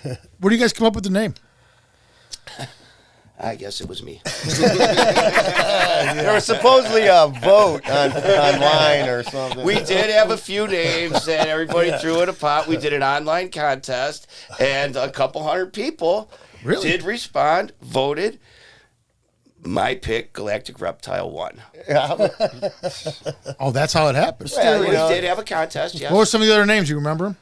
Where do you guys come up with the name? I guess it was me. There was supposedly a vote online or something. We did have a few names, and everybody threw in a pot. We did an online contest, and a couple hundred people did respond, voted. My pick, Galactic Reptile, won. Oh, that's how it happens. Well, We did have a contest, yes. What were some of the other names? You remember them?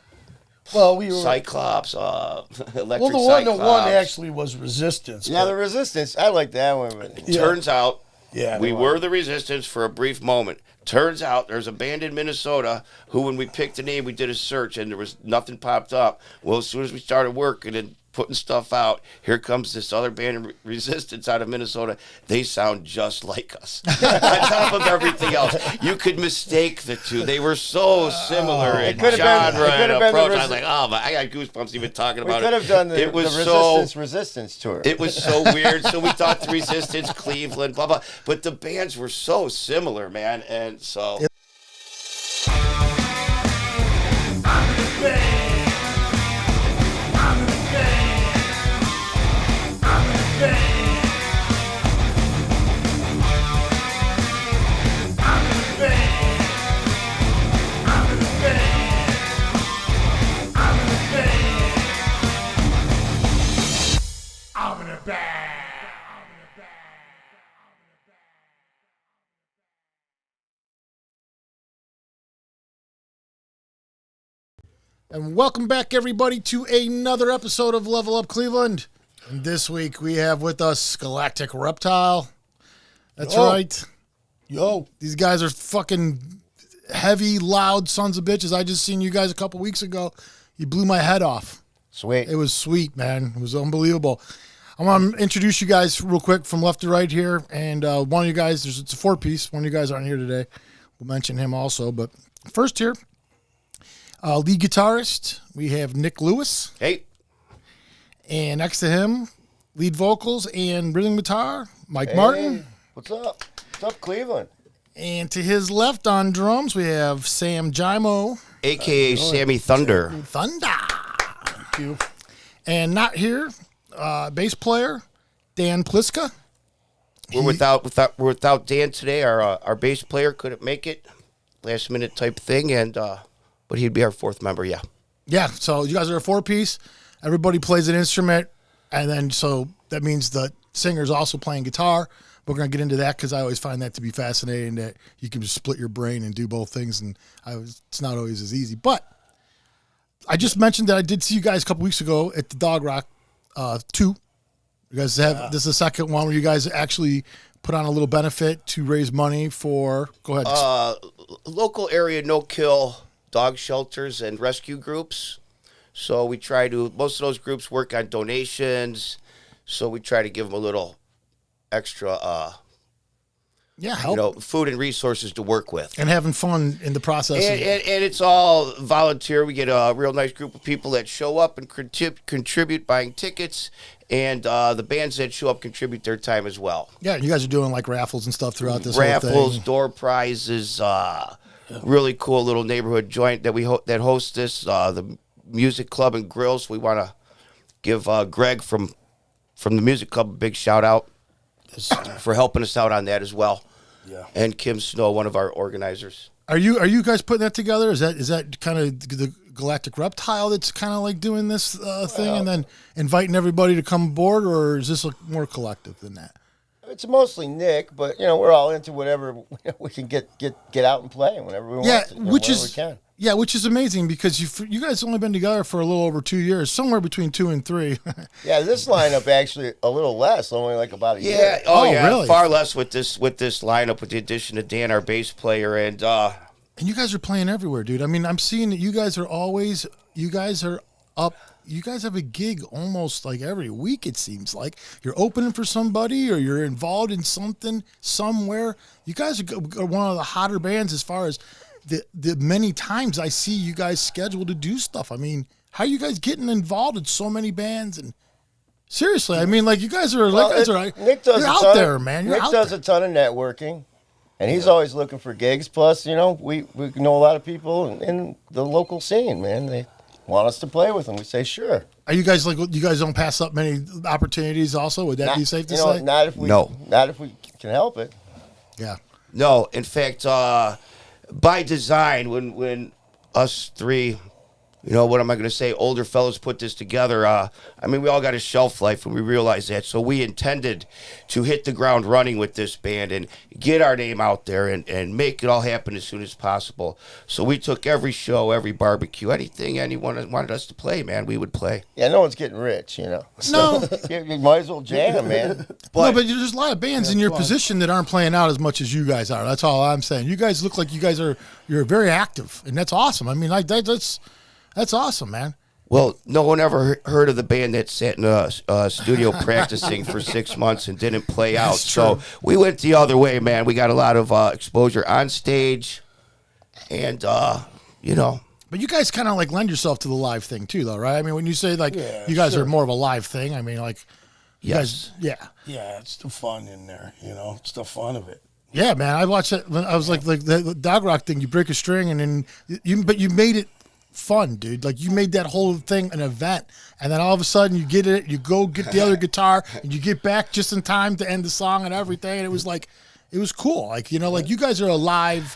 Well, we were Cyclops, well, Electric the one Cyclops. that won actually was Resistance. Yeah, the Resistance. I like that one. But Turns out Yeah, we were the Resistance for a brief moment. Turns out there's a band in Minnesota who, when we picked the name, we did a search and there was nothing popped up. Well, as soon as we started working and putting stuff out, here comes this other band in Resistance out of Minnesota. They sound just like us. On top of everything else, you could mistake the two. They were so similar in genre and approach. I was like, oh, I got goosebumps even talking about it. We could have done the Resistance tour. It was so weird. So we thought the Resistance, Cleveland, blah, blah. But the bands were so similar, man. And so... And welcome back, everybody, to another episode of Level Up Cleveland. And this week we have with us Galactic Reptile. That's right. Yo. These guys are fucking heavy, loud sons of bitches. I just seen you guys a couple weeks ago. You blew my head off. Sweet. It was sweet, man. It was unbelievable. I want to introduce you guys real quick from left to right here. And one of you guys, it's a four-piece. One of you guys aren't here today. We'll mention him also. But first here, lead guitarist, we have Nick Lewis. Hey. And next to him, lead vocals and rhythm guitar, Mike Martin. What's up? What's up, Cleveland? And to his left on drums, we have Sam Jimo. A.K.A. Sammy Thunder. Thunder. Thank you. And not here, bass player, Dan Pliska. We're without Dan today. Our bass player couldn't make it. Last minute type thing, and but he'd be our fourth member, yeah. Yeah, so you guys are a four-piece. Everybody plays an instrument, and then so that means the singer's also playing guitar. We're going to get into that because I always find that to be fascinating, that you can just split your brain and do both things, and it's not always as easy. But I just mentioned that I did see you guys a couple weeks ago at the Dog Rock 2. You guys have this is the second one where you guys actually put on a little benefit to raise money for, go ahead. Local area no-kill dog shelters and rescue groups. So we try to, most of those groups work on donations, so we try to give them a little extra, help. Food and resources to work with. And having fun in the process. And it's all volunteer. We get a real nice group of people that show up and contribute buying tickets, and the bands that show up contribute their time as well. Yeah, you guys are doing like raffles and stuff throughout this whole raffles, thing. door prizes, really cool little neighborhood joint that that hosts this, the Music Club and Grills. We want to give Greg from the Music Club a big shout out for helping us out on that as well. Yeah. And Kim Snow, one of our organizers. Are you guys putting that together? Is that kind of the Galactic Reptile that's kind of like doing this thing and then inviting everybody to come aboard, or is this more collective than that? It's mostly Nick, but we're all into whatever we can get out and play whenever we want to. Which is amazing because you guys only been together for a little over 2 years, somewhere between 2 and 3. Yeah, this lineup actually a little less, only like about a year. Yeah, yeah, really? Far less with this lineup, with the addition of Dan, our bass player, and you guys are playing everywhere, dude. I mean, I'm seeing that you guys are up. You guys have a gig almost like every week, it seems like. You're opening for somebody or you're involved in something somewhere. You guys are one of the hotter bands as far as the many times I see you guys scheduled to do stuff. I mean, how are you guys getting involved in so many bands? And seriously, I mean, like you guys are Nick does you're out there, man. Nick does a ton of networking. And he's always looking for gigs. Plus, we know a lot of people in the local scene, man. want us to play with them. We say sure. Are you guys you guys don't pass up many opportunities? Also, would that be safe to say? Not if we can help it. Yeah. No, in fact, by design, when us three, what am I going to say, older fellows put this together, we all got a shelf life, and we realized that. So we intended to hit the ground running with this band and get our name out there and make it all happen as soon as possible. So we took every show, every barbecue, anything anyone wanted us to play, man, we would play. Yeah, no one's getting rich, No. you might as well jam, man. But there's a lot of bands in your position that aren't playing out as much as you guys are. That's all I'm saying. You guys look like you're very active, and that's awesome. That's awesome, man. Well, no one ever heard of the band that sat in a studio practicing for 6 months and didn't play out. So we went the other way, man. We got a lot of exposure on stage, and But you guys kind of lend yourself to the live thing too, though, right? When you say you guys are more of a live thing, you guys, yeah. Yeah, it's the fun in there. It's the fun of it. Yeah, man. I watched it. I was like the dog rock thing. You break a string, and then you made it fun, dude. You made that whole thing an event, and then all of a sudden you get it. You go get the other guitar, and you get back just in time to end the song and everything. And it was cool. You guys are a live,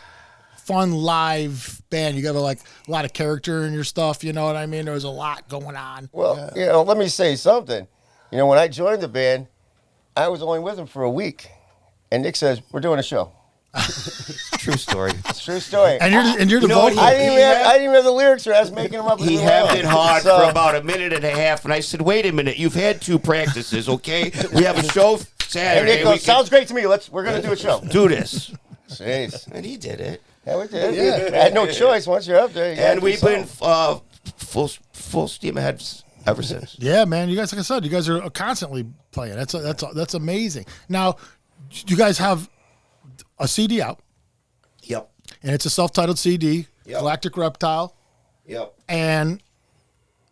fun live band. You got a lot of character in your stuff. You know what I mean? There was a lot going on. Well, let me say something. When I joined the band, I was only with them for a week, and Nick says we're doing a show. True story. It's a true story. And you're the vocalist. I didn't even have the lyrics, or I was making them up. He hemmed and hawed for about a minute and a half, and I said, "Wait a minute, you've had 2 practices, okay? We have a show Saturday." And Nick goes, "Sounds great to me. We're gonna do a show. Do this." Jeez. And he did it. Yeah, we did. Yeah. I had no choice. Once you're up there, and we've been full steam ahead ever since. Yeah, man. You guys, like I said, you guys are constantly playing. That's amazing. Now, you guys have a CD out. Yep. And it's a self-titled CD, Galactic Reptile. Yep. And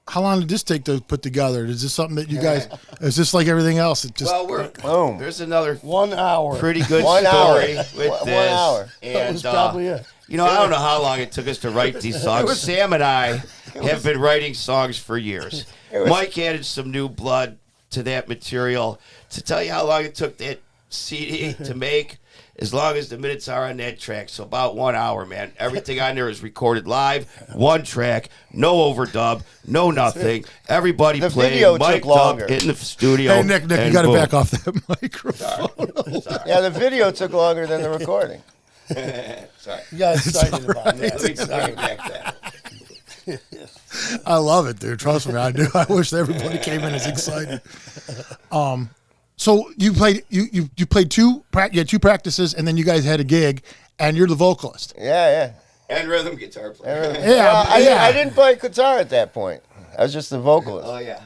how long did this take to put together? Is this something that you guys? Is this like everything else? boom. There's another 1 hour. pretty good 1 hour. story with 1 this. hour. And, That was probably it. I don't know how long it took us to write these songs. Sam and I have been writing songs for years. Mike added some new blood to that material. To tell you how long it took that CD to make, as long as the minutes are on that track. So about 1 hour, man. Everything on there is recorded live, 1 track, no overdub, no nothing. Everybody The playing, video took mic'd longer. up in the studio. Hey, Nick, you got to back off that microphone. Sorry. Yeah, the video took longer than the recording. Sorry. You got excited about that. Let me back that. I love it, dude. Trust me, I do. I wish everybody came in as excited. So you played you played 2 practices, and then you guys had a gig, and you're the vocalist. Yeah. And rhythm guitar player. Yeah, I didn't play guitar at that point. I was just the vocalist. Oh, yeah.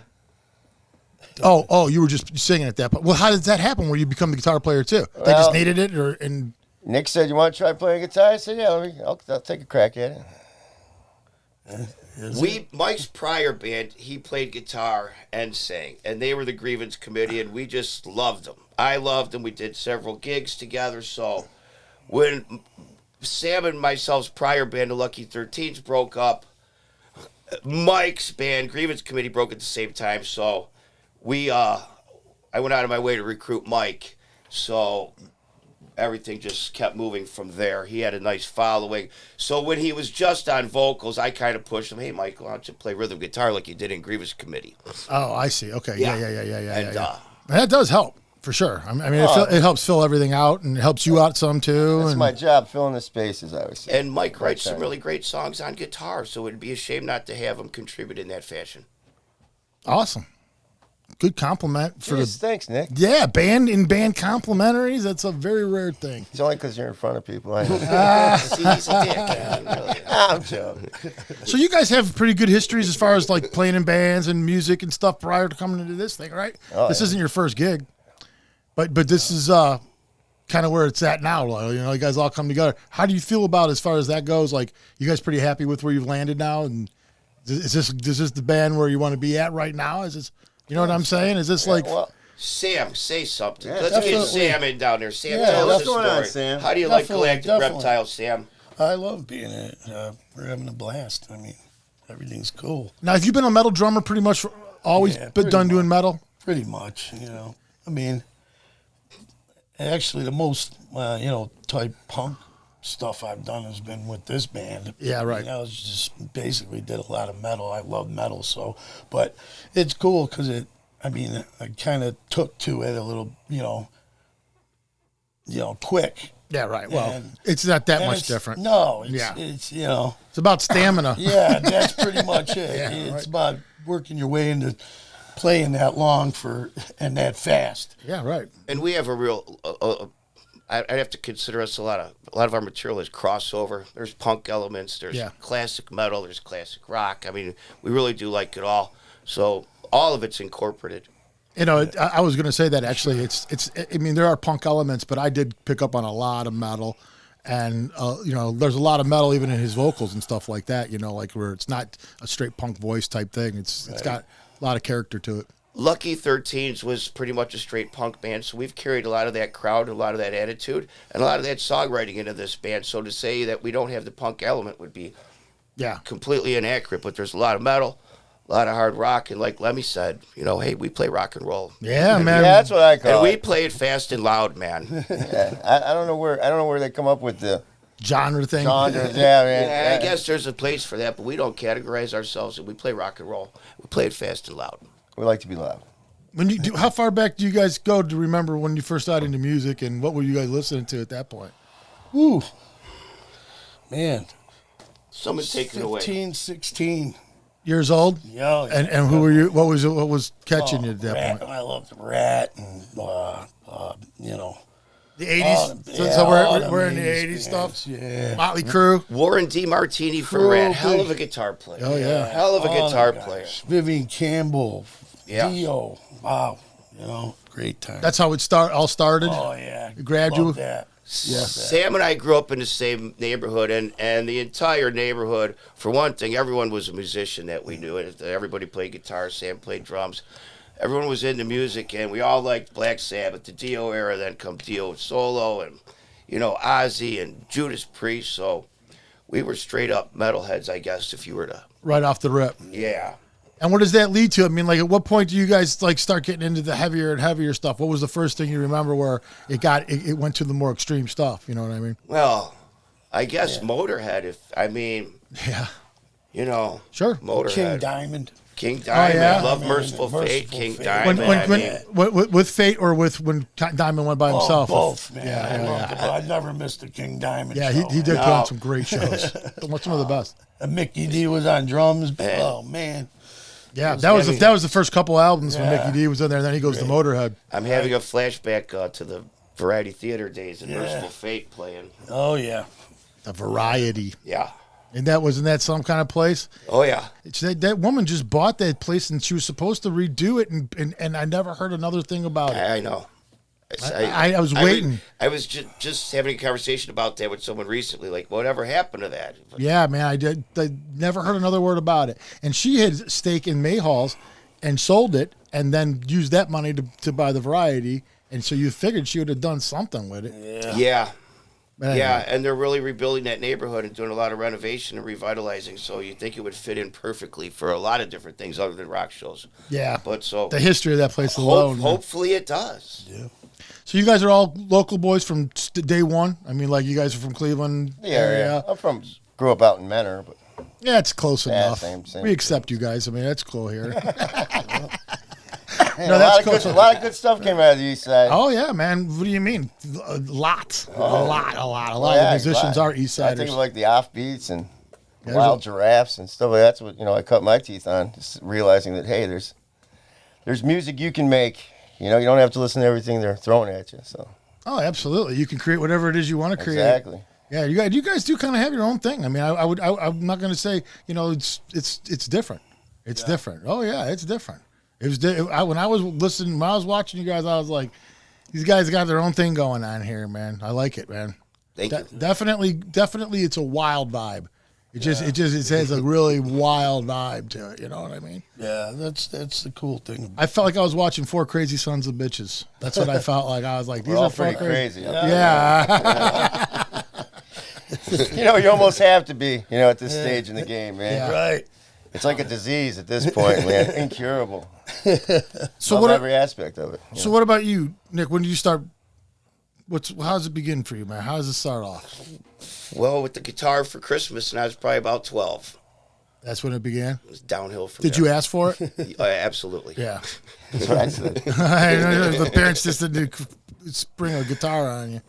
Oh, you were just singing at that point. Well, how did that happen? Where you become the guitar player too? They just needed it, and Nick said, "You want to try playing guitar?" I said, "Yeah, I'll take a crack at it." Mike's prior band, he played guitar and sang, and they were the Grievance Committee, and we just loved them. I loved them. We did several gigs together. So when Sam and myself's prior band, the Lucky 13s, broke up, Mike's band, Grievance Committee, broke at the same time. So I went out of my way to recruit Mike. So everything just kept moving from there. He had a nice following. So when he was just on vocals, I kind of pushed him, "Hey, Mike, why don't you play rhythm guitar like you did in Grievous Committee?" oh, I see. Okay, yeah. And, And that does help for sure. It helps fill everything out, and it helps you out some too. That's and my job, filling the spaces, I would say. And Mike writes some really great songs on guitar, so it'd be a shame not to have him contribute in that fashion. Awesome. Good compliment for Jeez, thanks, Nick. band complimentaries. That's a very rare thing. It's only because you're in front of people. I know. See, he's a dick. Really. I'm joking. So you guys have pretty good histories as far as playing in bands and music and stuff prior to coming into this thing, right? This isn't your first gig, but this is kind of where it's at now. You guys all come together. How do you feel about as far as that goes? You guys pretty happy with where you've landed now? And is this the band where you want to be at right now? Is this, you know what I'm saying? Is this Sam, say something. Yeah, Let's get definitely. Sam in down there. Sam, Yeah, tell us what's a going story. on, Sam? How do you like Definitely, Galactic definitely. Reptile, Sam? I love being in it. We're having a blast. Everything's cool. Now, have you been a metal drummer pretty much always Yeah, been pretty done much. doing metal? Pretty much, I mean, actually, the most, type punk stuff I've done has been with this band. Yeah, right. I was just basically did a lot of metal. I love metal, but it's cool because I kind of took to it a little, quick. Yeah, right. Well, And- it's not that And much it's- different. No, Yeah. it's It's about stamina. yeah, that's pretty much it. Yeah, It's right. about working your way into playing that long and that fast. Yeah, right. And we have a real. I'd have to consider us a lot of our material is crossover. There's punk elements. There's Yeah. classic metal. There's classic rock. I mean, we really do like it all. So all of it's incorporated. I was going to say that actually. It's. I mean, there are punk elements, but I did pick up on a lot of metal, and there's a lot of metal even in his vocals and stuff like that. Like where it's not a straight punk voice type thing. It's got a lot of character to it. Lucky 13s was pretty much a straight punk band, so we've carried a lot of that crowd, a lot of that attitude, and a lot of that songwriting into this band. So to say that we don't have the punk element would be Yeah. completely inaccurate, but there's a lot of metal, a lot of hard rock, and like Lemmy said, hey, we play rock and roll. Yeah, man. Yeah, that's what I And call we it. play it fast and loud, man. Yeah. I don't know where they come up with the Genre thing. genres. Yeah, man. Yeah, I guess there's a place for that, but we don't categorize ourselves, and we play rock and roll. We play it fast and loud. We like to be loud. When you do, how far back do you guys go to remember when you first got into music, and what were you guys listening to at that point? Ooh, man. Someone's taking it away. 15, 16. Years old. Yeah. And who were you? What was catching you at that Rat, point? I loved Rat and, The '80s. yeah, So all we're in the '80s '80s stuff. bands, yeah. Motley Crue. Warren D. Martini from Cool, Rat. Hell big- of a guitar player. Oh, yeah. Hell of a All guitar the guys. player. Vivian Campbell. Yeah. Dio. Wow. Great time. That's how it all started. Oh, yeah. It grabbed you? Love that. Sam and I grew up in the same neighborhood, and the entire neighborhood, for one thing, everyone was a musician that we knew. Everybody played guitar. Sam played drums. Everyone was into music, and we all liked Black Sabbath, the Dio era. Then come Dio solo, and Ozzy and Judas Priest. So we were straight up metalheads, I guess, if you were to. Right off the rip. Yeah. And what does that lead to? I mean, like, at what point do you guys start getting into the heavier and heavier stuff? What was the first thing you remember where it went to the more extreme stuff? You know what I mean? Well, I guess Motorhead. Yeah. Sure. Motorhead. King Diamond. King Diamond, yeah. Love Merciful Fate, Merciful King Fate. Diamond. With Fate or when Diamond went by himself? Both, man. Yeah, I yeah, loved it. I never missed a King Diamond Yeah, show. he did put on some great shows. Some of the best. And Mickey D was on drums. Oh, man. Yeah, that was the first couple albums when Yeah. Mickey D was in there. And then he goes to Motorhead. I'm having a flashback to the Variety Theater days and Merciful Fate playing. Oh, yeah. The Variety. Yeah. And wasn't that some kind of place? Oh, yeah. That woman just bought that place and she was supposed to redo it, and I never heard another thing about it. I know. I was waiting. I was just having a conversation about that with someone recently. Like, whatever happened to that? Yeah, man, I never heard another word about it. And she had a stake in Mayhall's and sold it and then used that money to buy the Variety. And so you figured she would have done something with it. Yeah. But anyway. Yeah, and they're really rebuilding that neighborhood and doing a lot of renovation and revitalizing. So you think it would fit in perfectly for a lot of different things other than rock shows. Yeah. But so The history of that place alone. hopefully it does. Yeah. So you guys are all local boys from day one? I mean, like you guys are from Cleveland Yeah. I'm grew up out in Menor, but Yeah, it's close Yeah, enough. same We accept you guys. I mean, that's cool here. a, that's lot cool. a lot of good stuff came out of the East Side. Oh yeah, man. What do you mean? A lot Yeah, of musicians glad. are East I Siders. think like the offbeats and Yeah, wild giraffes and stuff like that's what I cut my teeth on, just realizing that hey, there's music you can make. You don't have to listen to everything they're throwing at you. So Oh, absolutely. You can create whatever it is you want to create. exactly. Yeah, you guys do kind of have your own thing. I mean, I'm not going to say it's different. It's different. Oh yeah, it's different. It was when I was watching you guys, I was like, these guys got their own thing going on here, man. I like it, man. Thank you. Definitely, it's a wild vibe. It has a really wild vibe to it. You know what I mean? Yeah, that's the cool thing. I felt like I was watching Four Crazy Sons of Bitches. That's what I felt like. I was like, these We're all are four pretty crazy. Yeah. You almost have to be, at this stage in the game, man. Yeah. Right. It's like a disease at this point, man. Incurable. So Love what? every aspect of it. So what about you, Nick? When did you start? How's it begin for you, man? How does it start off? Well, with the guitar for Christmas, and I was probably about 12. That's when it began. It was downhill from Did there. you ask for it? Absolutely. Yeah. That's what I said. The parents just didn't spring a guitar on you.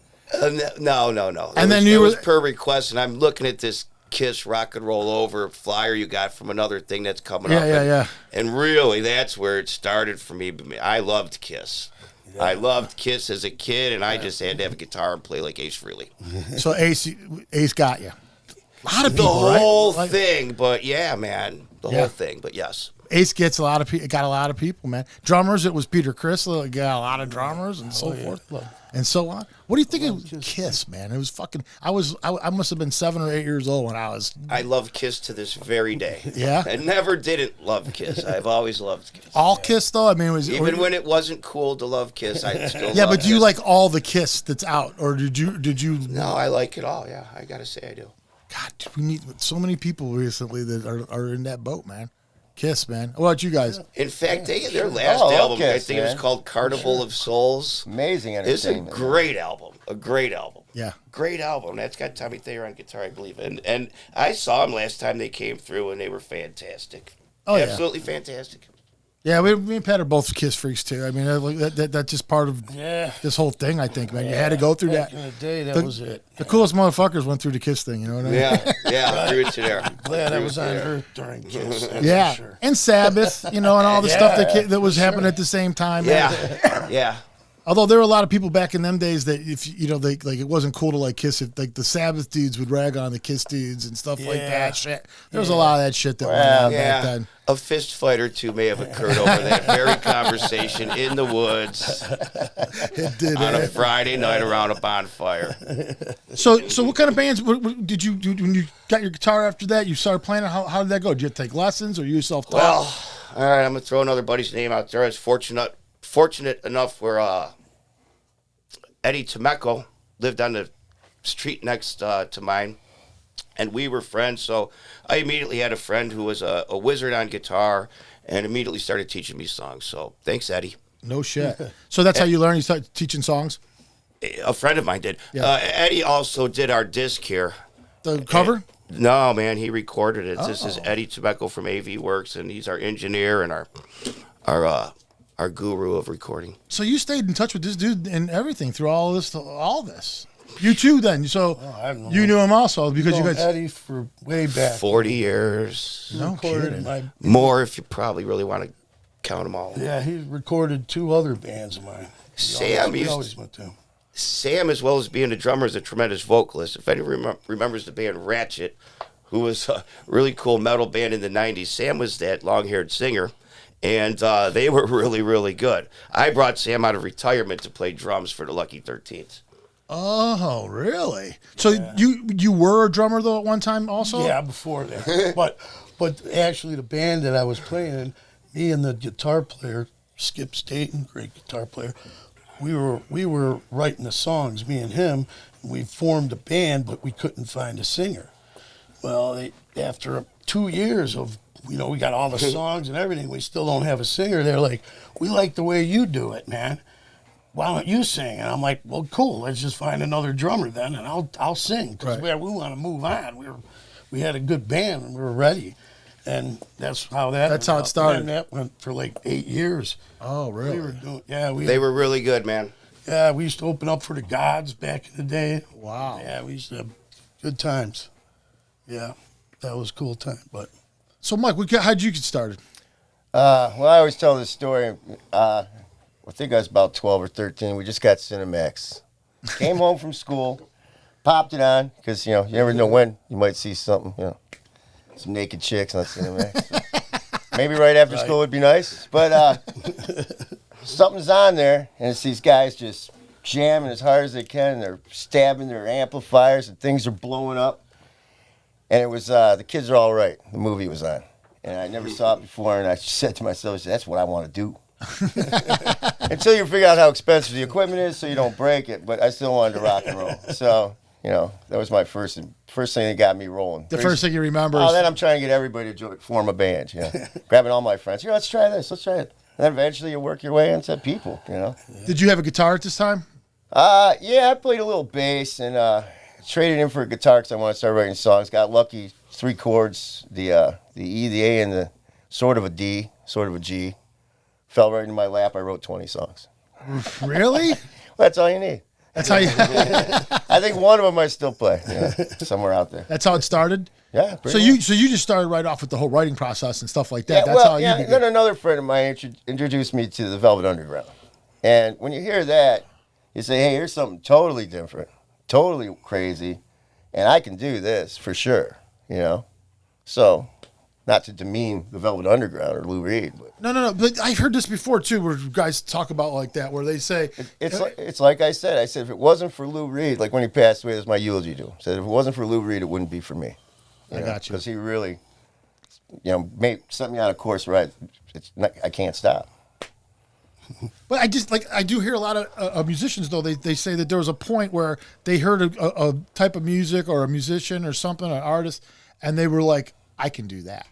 No. And then it you was were- per request, and I'm looking at this Kiss Rock and Roll Over flyer you got from another thing that's coming up. Yeah. And really, that's where it started for me. I loved Kiss. Yeah. I loved Kiss as a kid, and I just had to have a guitar and play like Ace Frehley. So Ace got you. A lot of The people, right? whole Like, thing, but yeah, man. The whole thing, but yes. Ace gets a lot of people. Got a lot of people, man. Drummers. It was Peter Criss. Got a lot of drummers and so forth, and so on. What do you think of Kiss, man? It was fucking. I must have been 7 or 8 years old when I was. I love Kiss to this very day. Yeah? I never didn't love Kiss. I've always loved Kiss. All Kiss though. I mean, Even when it wasn't cool to love Kiss, I still. Yeah, love but do you Kiss. like all the Kiss that's out, or did you? No, I like it all. Yeah, I gotta say I do. God, we meet so many people recently that are in that boat, man. Kiss, man. What about you guys? In fact, their last Oh, album, I Kiss, think it was man. called Carnival of Souls. Amazing It's a entertainment. great album. A great album. Yeah. Great album. That's got Tommy Thayer on guitar, I believe. And I saw them last time they came through, and they were fantastic. Oh, yeah. Absolutely fantastic. Yeah, me and Pat are both Kiss freaks too. I mean, that's just part of this whole thing. I think, man, you had to go through Back that. in the day, that was it. The coolest motherfuckers went through the Kiss thing. You know what I mean? Yeah, I agree with you there. Glad I Agree was with on you there. Earth during Kiss. That's Yeah, for sure. and Sabbath, and all the stuff that was happening at the same time. man. Yeah. Although there were a lot of people back in them days that if they like it wasn't cool to like Kiss. If like the Sabbath dudes would rag on the Kiss dudes and stuff like Yeah. that. Shit, there was a lot of that shit that went Well, on back Yeah, then. a fist fight or two may have occurred over that very conversation in the woods It did. on a Friday night around a bonfire. So what kind of bands did you do when you got your guitar after that? You started playing it. How did that go? Did you take lessons or you self-taught? Well, all right, I'm gonna throw another buddy's name out there. I was fortunate enough where Eddie Temecco lived on the street next to mine, and we were friends. So I immediately had a friend who was a wizard on guitar, and immediately started teaching me songs. So thanks, Eddie. No shit. So that's how you learned. You started teaching songs. A friend of mine did. Yeah. Eddie also did our disc here. The cover. No, man, he recorded it. This Oh. is Eddie Temecco from AV Works, and he's our engineer and our guru of recording. So you stayed in touch with this dude and everything through all this. You too, then. So I've known you knew him also because you Known guys. Eddie for way back. 40 years. No Recorded kidding. my- More if you probably really want to count them all. Yeah, he recorded 2 other bands of mine. Sam We used always went to him. Sam, as well as being a drummer, is a tremendous vocalist. If anyone remembers the band Ratchet, who was a really cool metal band in the 90s, Sam was that long-haired singer, and they were really, really good. I brought Sam out of retirement to play drums for the Lucky 13th. Oh, really? So you were a drummer though at one time also? Yeah, before that. but actually, the band that I was playing in, me and the guitar player, Skip Staten, great guitar player, we were writing the songs, me and him. We formed a band, but we couldn't find a singer. Well, after 2 years of, we got all the songs and everything, we still don't have a singer. They're like, we like the way you do it, man. Why don't you sing? And I'm like, well, cool. Let's just find another drummer then, and I'll sing because Right. we want to move on. We had a good band and we were ready, and that's how That's how it started. And that went for like 8 years. Oh, really? We were doing, They were really good, man. we used to open up for the Gods back in the day. Wow. Yeah, we used to have good times. Yeah, that was a cool time. But So, Mike, how'd you get started? Well, I always tell this story. I think I was about 12 or 13. We just got Cinemax. Came home from school, popped it on, because, you never know when you might see something, some naked chicks on Cinemax. Maybe right after school would be nice. But something's on there, and it's these guys just jamming as hard as they can, and they're stabbing their amplifiers, and things are blowing up. And it was The Kids Are All Right. The movie was on. And I never saw it before, and I said to myself, that's what I want to do. Until you figure out how expensive the equipment is so you don't break it, but I still wanted to rock and roll. So, You know, that was my first thing that got me rolling. The first thing you remember Oh, is... then I'm trying to get everybody to form a band, you know. Grabbing all my friends. Let's try this, let's try it. And then eventually you work your way into people, you know. Did you have a guitar at this time? Yeah, I played a little bass and traded in for a guitar because I wanted to start writing songs. Got lucky, 3 chords, the E, the A, and the sort of a D, sort of a G. Fell right into my lap. I wrote 20 songs. Really? Well, that's all you need. That's how you... I think one of them I still play, somewhere out there. That's how it started? Yeah. So you just started right off with the whole writing process and stuff like that. Yeah, That's how you began. Then another friend of mine introduced me to the Velvet Underground. And when you hear that, you say, hey, here's something totally different, totally crazy, and I can do this for sure, you know? So, not to demean the Velvet Underground or Lou Reed, but... No. But I've heard this before, too, where guys talk about like that, where they say... It's like I said, if it wasn't for Lou Reed, like when he passed away, that's my eulogy to him. I said, if it wasn't for Lou Reed, it wouldn't be for me. I got you. Because he really, set me on a course where I can't stop. But I do hear a lot of musicians, though, they say that there was a point where they heard a type of music or a musician or something, an artist, and they were like, I can do that.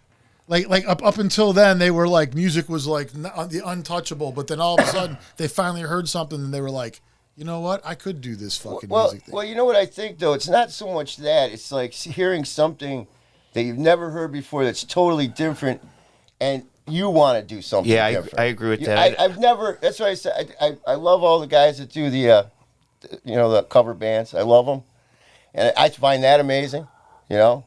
Like up until then, they were like, music was like the untouchable, but then all of a sudden, they finally heard something and they were like, you know what? I could do this fucking music thing. Well, you know what I think, though? It's not so much that. It's like hearing something that you've never heard before that's totally different, and you want to do something different. I agree with that. I've never... That's why I said I love all the guys that do the cover bands. I love them. And I find that amazing, you know?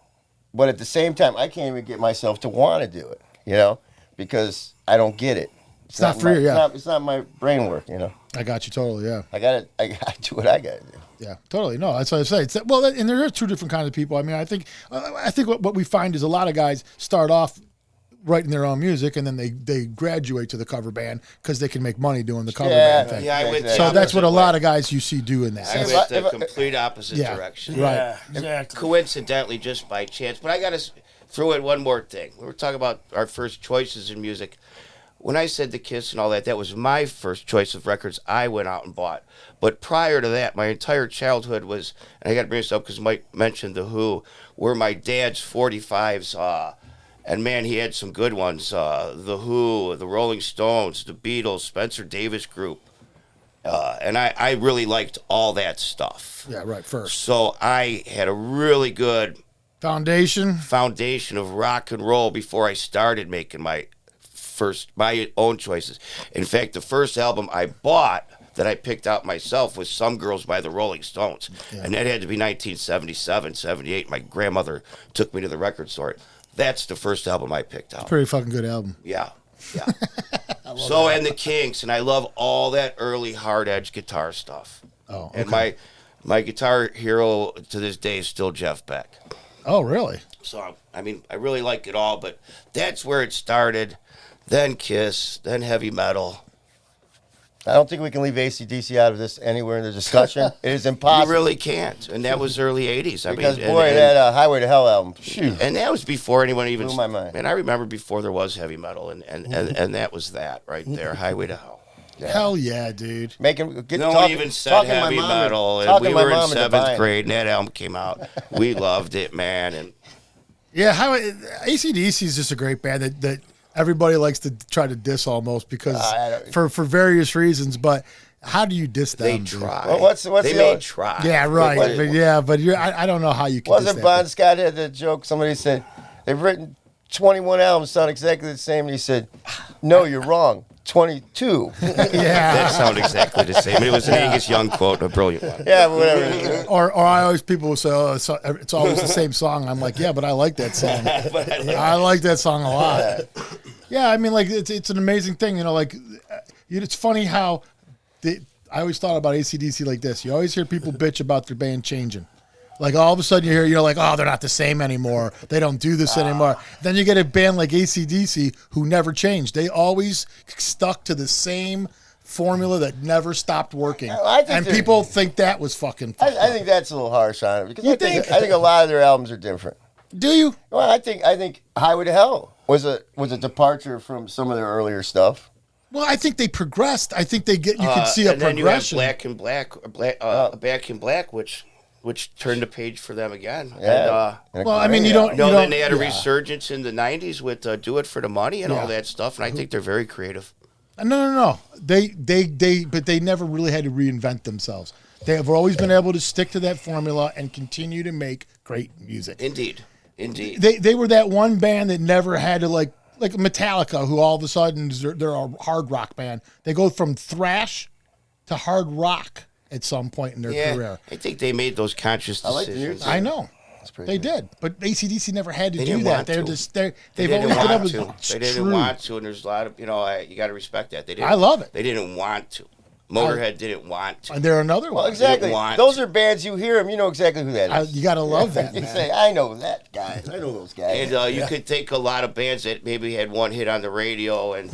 But at the same time, I can't even get myself to want to do it, you know? Because I don't get it. It's not for you, yeah. It's not my brain work, you know? I got you totally, yeah. I do what I got to do. Yeah, totally. No, that's what I say. And there are 2 different kinds of people. I mean, I think what we find is a lot of guys start off writing their own music, and then they graduate to the cover band because they can make money doing the cover band thing. Yeah, I went so that's what a lot of guys you see doing that. I went the complete opposite direction. Right. Yeah, exactly. Coincidentally, just by chance. But I got to throw in one more thing. We were talking about our first choices in music. When I said the Kiss and all that, that was my first choice of records I went out and bought. But prior to that, my entire childhood was, and I got to bring this up because Mike mentioned The Who, were my dad's 45s. And man, he had some good ones. The Who, the Rolling Stones, the Beatles, Spencer Davis Group. And I really liked all that stuff. Yeah, right, first. So I had a really good foundation of rock and roll before I started making my own choices. In fact, the first album I bought that I picked out myself was Some Girls by the Rolling Stones. Yeah. And that had to be 1977, 78. My grandmother took me to the record store. That's the first album I picked out. Pretty fucking good album. Yeah. And the Kinks, and I love all that early hard edge guitar stuff. Oh, okay. And my guitar hero to this day is still Jeff Beck. Oh, really? So I mean, I really like it all, but that's where it started. Then Kiss, then heavy metal. I don't think we can leave AC/DC out of this anywhere in the discussion. It is impossible. You really can't. And that was early 80s. Because, that Highway to Hell album. Shoot. And that was before anyone even... blew my mind. And I remember before there was heavy metal, and that was that right there, Highway to Hell. Yeah. Hell yeah, dude. No one even said heavy metal, and we were in 7th grade, and that album came out. We loved it, man. And yeah, AC/DC is just a great band that everybody likes to try to diss almost because for various reasons, but how do you diss them? They try. Well, what's they may try. Yeah, right. But I don't know how you can. Wasn't Bon Scott had that joke? Somebody said they've written 21 albums sound exactly the same, and he said, "No, you're wrong. 22." Yeah, that sounded exactly the same. It was an Angus Young quote, a brilliant one. Yeah, but whatever. Or people will say, "Oh, it's always the same song." I'm like, "Yeah, but I like that song. I like that song a lot." Yeah, I mean, like it's an amazing thing, you know. Like it's funny how I always thought about AC/DC like this. You always hear people bitch about their band changing. Like all of a sudden you're like, oh, they're not the same anymore. They don't do this anymore. Then you get a band like AC/DC who never changed. They always stuck to the same formula that never stopped working. And people think that was fucking I think that's a little harsh on it. Because I think a lot of their albums are different. Do you? Well, I think Highway to Hell was a departure from some of their earlier stuff. Well, I think they progressed. I think you can see a progression. And then you have Back in Black, which which turned the page for them again. Yeah. And, Well, I mean, you don't. then they had a yeah. resurgence in the '90s with "Do It for the Money" and all that stuff, and I think they're very creative. No. But they never really had to reinvent themselves. They have always been able to stick to that formula and continue to make great music. Indeed. They were that one band that never had to like Metallica, who all of a sudden they're a hard rock band. They go from thrash to hard rock at some point in their career. I think they made those conscious I like decisions. the I know. Pretty They did, but AC/DC never had to They do didn't that. want They're to. just They they've didn't always been want able to. They didn't true. want to, and there's a lot of you got to respect that. They didn't. I love it. They didn't want to. Motorhead didn't want to. And they're another Well, one. exactly. didn't want Those to. are bands, you hear them, you know exactly who that is. You got to love that, You man. say, I know that guy. I know those guys. And you could take a lot of bands that maybe had one hit on the radio, and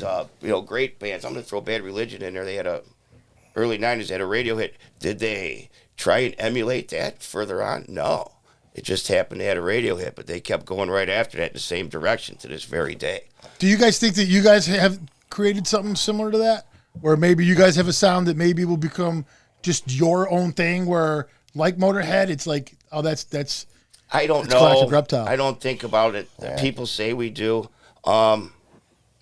great bands. I'm going to throw Bad Religion in there. They had early '90s. They had a radio hit. Did they try and emulate that further on? No. It just happened they had a radio hit, but they kept going right after that in the same direction to this very day. Do you guys think that you guys have created something similar to that? Where maybe you guys have a sound that maybe will become just your own thing where, like Motorhead, it's like, oh, that's I don't It's know. Galactic Reptile. I don't think about it. Yeah. People say we do. you're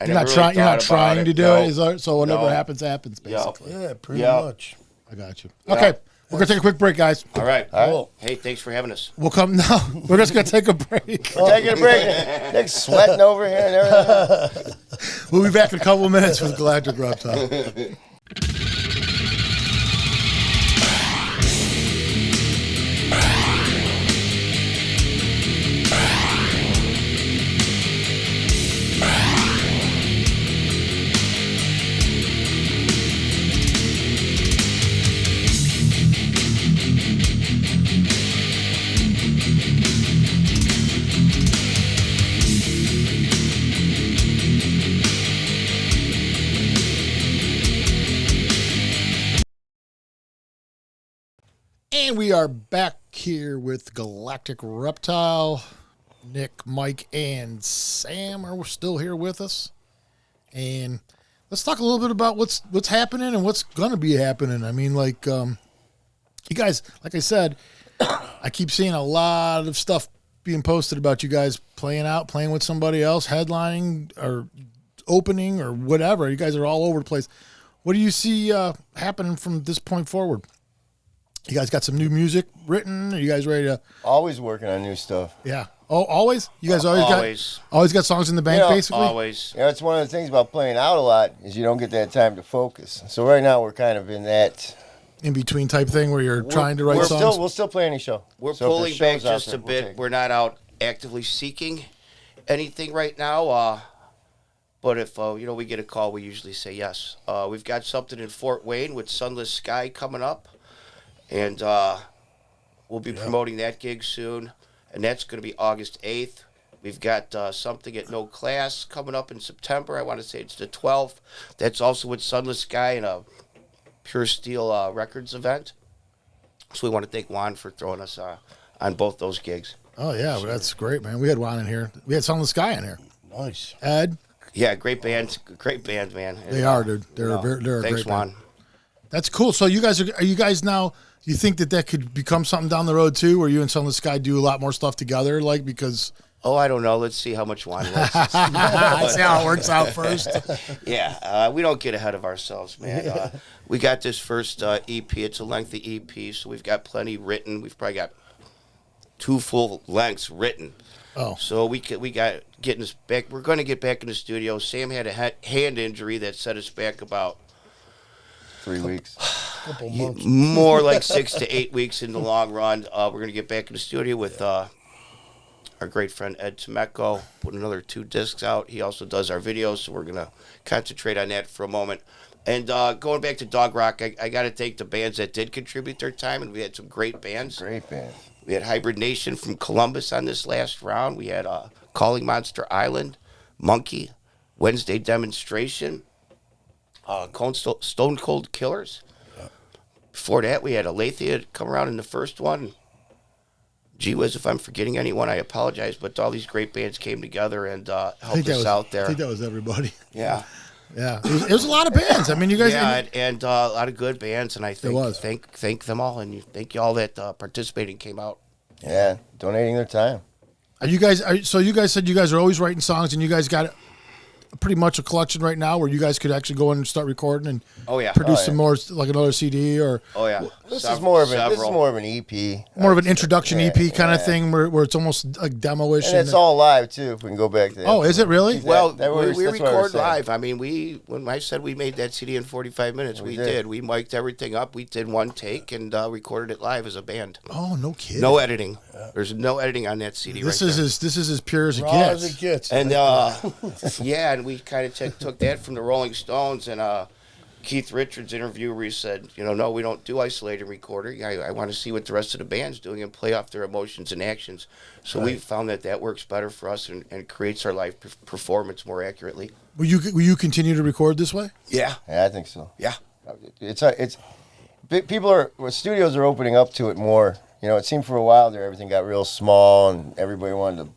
not trying. You're not trying to do No. it. So whatever No. happens, basically. Yeah, pretty Yeah. much. I got you. Okay, we're gonna take a quick break, guys. All right. Cool. Hey, thanks for having us. We'll come now. We're just gonna take a break. Taking a break. Nick's sweating over here and everything. We'll be back in a couple of minutes with Galactic Reptile. And we are back here with Galactic Reptile. Nick, Mike, and Sam are still here with us. And let's talk a little bit about what's happening and what's going to be happening. I mean, like, you guys, like I said, I keep seeing a lot of stuff being posted about you guys playing with somebody else, headlining or opening or whatever. You guys are all over the place. What do you see happening from this point forward? You guys got some new music written? Are you guys ready to? Always working on new stuff. Yeah. Oh, always? You guys always got songs in the bank, You know, basically? Always. You know, it's one of the things about playing out a lot is you don't get that time to focus. So right now we're kind of in that. In between type thing where you're trying to write songs? We'll still play any show. We're So if pulling the back show's out just there, a we'll bit. take it. We're not out actively seeking anything right now. But if we get a call, we usually say yes. We've got something in Fort Wayne with Sunless Sky coming up, and we'll be promoting that gig soon, and that's going to be August 8th. We've got something at No Class coming up in September. I want to say it's the 12th. That's also with Sunless Sky and a Pure Steel Records event. So we want to thank Juan for throwing us on both those gigs. Oh, yeah. Well, that's great, man. We had Juan in here. We had Sunless Sky in here. Nice. Ed. Yeah, great band, man. They are, dude. They're a Thanks, great Juan. band. That's cool. So you guys are you guys now, you think that could become something down the road too, where you and Sunless Sky do a lot more stuff together, like, because... Oh, I don't know. Let's see how much Juan likes us. Let's see how it works out first. Yeah, we don't get ahead of ourselves, man. We got this first EP. It's a lengthy EP, so we've got plenty written. We've probably got 2 full lengths written. Oh. So we got getting us back. We're going to get back in the studio. Sam had a hand injury that set us back about 3 weeks. Couple months. more like 6 to 8 weeks in the long run. We're going to get back in the studio with our great friend Ed Temeko, put another 2 discs out. He also does our videos, so we're going to concentrate on that for a moment. And going back to Dog Rock, I got to thank the bands that did contribute their time, and we had some great bands. Great band. We had Hybrid Nation from Columbus on this last round. We had Calling Monster Island, Monkey, Wednesday Demonstration, Stone Cold Killers. Before that, we had Aletheia come around in the first one. Gee whiz, if I'm forgetting anyone, I apologize, but all these great bands came together and helped us out there. I think that was everybody. Yeah. Yeah, it was a lot of bands. I mean, you guys. Yeah, and a lot of good bands, and I was. thank them all, and thank you all that participated and came out. Yeah, donating their time. Are you guys? So you guys said you guys are always writing songs, and you guys got pretty much a collection right now where you guys could actually go in and start recording and produce some more, like another CD or This is more of an EP, more of an introduction EP kind of thing where it's almost like demo-ish. And it's all live too. If we can go back to that. Oh, is it really? Well, that's we what record saying. live. I mean, when I said we made that CD in 45 minutes, we did. We mic'd everything up. We did one take and recorded it live as a band. Oh, no kidding. No editing. There's no editing on that CD. This right is there. this is as pure as it Raw gets. as it gets. And and we kind of took that from the Rolling Stones, and Keith Richards' interview where he said, no, we don't do isolated recording. I want to see what the rest of the band's doing and play off their emotions and actions. So we found that works better for us and creates our live performance more accurately. Will you continue to record this way? Yeah. Yeah, I think so. Yeah. Studios are opening up to it more. It seemed for a while there everything got real small and everybody wanted to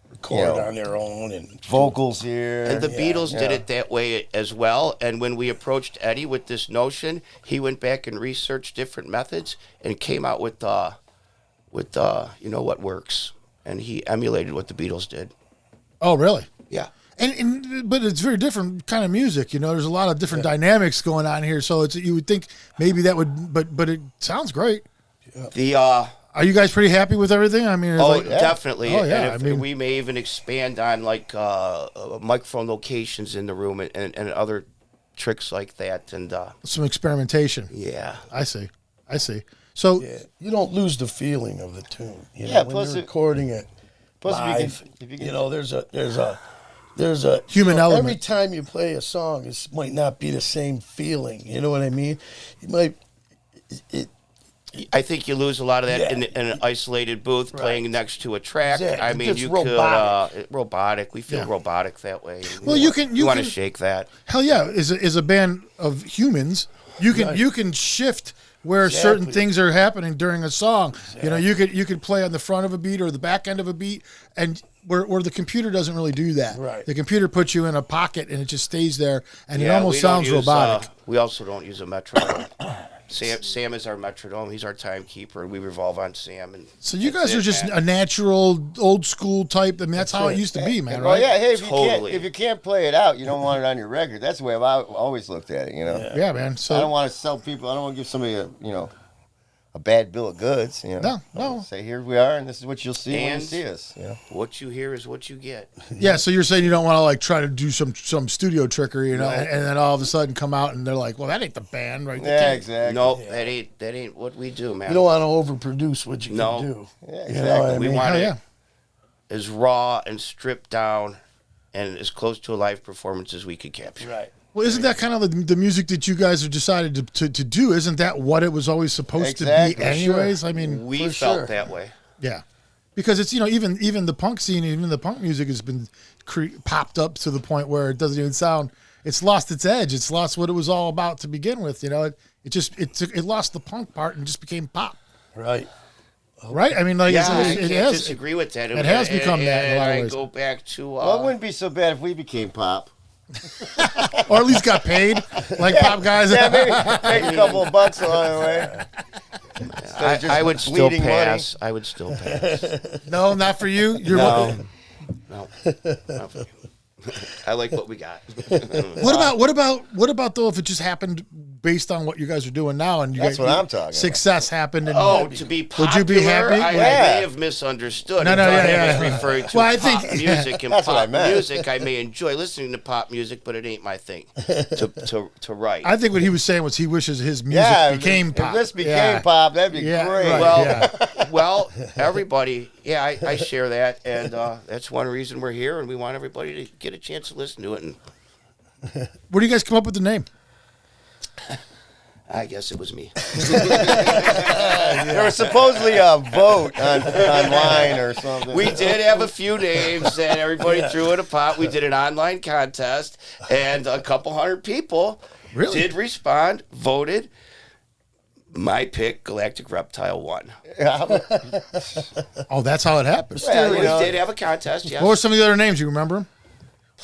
record on their own and vocals here. And the Beatles did it that way as well. And when we approached Eddie with this notion, he went back and researched different methods and came out with what works. And he emulated what the Beatles did. Oh, really? Yeah. But it's very different kind of music. There's a lot of different dynamics going on here. So you would think maybe that would, but it sounds great. The Are you guys pretty happy with everything? I mean, definitely. Oh, yeah. And we may even expand on microphone locations in the room and other tricks like that. And some experimentation. Yeah, I see. So you don't lose the feeling of the tune. Plus when you're recording it live. There's a human element. Every time you play a song, it might not be the same feeling. You know what I mean? I think you lose a lot of that in an isolated booth playing next to a track. Exactly. I mean, It's you robotic. could robotic. We feel robotic that way. Well, you want to shake that. Hell yeah! Is a band of humans. You can shift where certain things are happening during a song. Exactly. You could play on the front of a beat or the back end of a beat, and where the computer doesn't really do that. Right. The computer puts you in a pocket and it just stays there, and it almost sounds robotic. We also don't use a metronome. Sam is our metronome. He's our timekeeper, and we revolve on Sam. And so you guys are just a natural, old school type. I mean, that's how it used to be, man. Well, right? yeah. Hey, Totally. if you can't play it out, you don't want it on your record. That's the way I've always looked at it. Yeah, man. So I don't want to sell people. I don't want to give somebody a bad bill of goods. No. Say here we are, and this is what you'll see when And you see us. what you hear is what you get. Yeah, so you're saying you don't want to try to do some studio trickery, and then all of a sudden come out and they're like, well, that ain't the band, right? Yeah, exactly. No, that ain't what we do, man. You don't want to overproduce what you can do. Yeah, You exactly. know what I We mean? want Hell it yeah. as raw and stripped down and as close to a live performance as we could capture. Right. Well, isn't that kind of the music that you guys have decided to do? Isn't that what it was always supposed to be Exactly, anyways? sure. I mean, We For felt sure. that way. yeah. Because it's, even the punk scene, even the punk music has been popped up to the point where it doesn't even sound, it's lost its edge. It's lost what it was all about to begin with. It lost the punk part and just became pop. Right. Right? I mean, I it can't has. disagree with that. It has become that in a lot of I ways. go back to Well, it wouldn't be so bad if we became pop. Or at least got paid like pop guys. Yeah, maybe make a couple of bucks along the way. I would still bleeding pass. I would still pass. No, not for you. You're No. Not for you. I like what we got. What about though if it just happened based on what you guys are doing now and That's what I'm talking about. success happened and To be popular, would you be happy? I may have misunderstood. No, I thought yeah. I was referring to Well, I pop think- music and That's what I pop meant. music. I may enjoy listening to pop music, but it ain't my thing to write. I think what he was saying was he wishes his music became if pop. this became Yeah. pop, that'd be Yeah, great. right. Well, yeah. well, everybody, I share that, and that's one reason we're here, and we want everybody to get a chance to listen to it. And Where do you guys come up with the name? I guess it was me. There was supposedly a vote online or something. We did have a few names, and everybody threw in a pot. We did an online contest, and a couple hundred people Really? did respond, voted. My pick, Galactic Reptile, won. Oh, that's how it happened. Well, We you know, did have a contest, yes. What were some of the other names? You remember them?